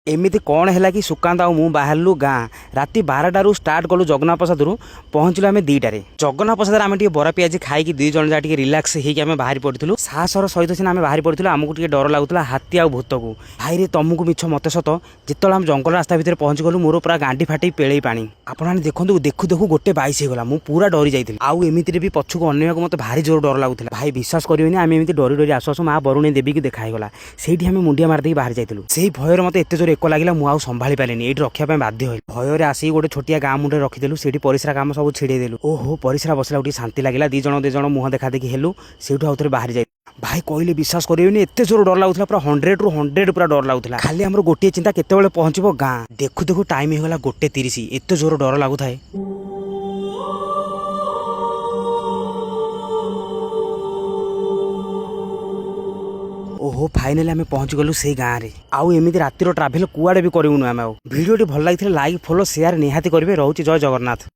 एमती कौन है कि सुकांत आउ मु बाहरलु गाँ राति 12टारू स्टार्ट कलु जगन्नाथ प्रसाद पहुँचलु आम 2टारे जगन्नाथ प्रसाद आम बरा पियाजी खाई 2 जन जहाँ रिलैक्स होकर बाहरी पड़ू साहसर सहित सीना आम बाहरी पड़ू आमको डर लगुला हाथी आ भूत को भाई रे तुमको मिछ मत सत जिते आम जंगल रास्ता भितर पहुँच गलु मोर पूरा गांडी फाटी पेड़े पानी आपने देखो देखू देखू गोटे 22 होगा मुझे पूरा डरी जाइए आउ एमती भी पछक अनेक मत भारी जोर डर लगुला भाई विश्वास करेनि आम एमती डरी डरी आसु आसु माँ बरुणी देवी की देखागला से आम मुंडिया मारिदेक बाहर जाइलु से भयर मत एत जोर एक लगे मुझे संभाली पारे ये रखापी बाध्य हो भयर आसिक गोटे छोटिया गाँ मुंडे रखिदेलु से परिश्रा काम सब छिड़ेदेलु ओहो परिश्रा बसला गोटे शांति लगे दीज मुह देखा देखी हेलु से आउे बाहर जाए भाई कहले विश्वास करेनि एत जोर डर लगुला पूरा 100 ରୁ 100 पूरा डर लगुला खाली आमर गोटे चिंता केतेबेले पहुँचबो गाँ देखु देखु टाइम होगा 1:30 एत जोर डर लगुए ओहो फाइनाली आम पहुँच गलु से गाँव में आउ एमती रातिर ट्राभेल कुआड़े भी करूँ आम भिडियोटी भल लगी लाइक फॉलो शेयर निहाती करेंगे रोचे जय जगन्नाथ।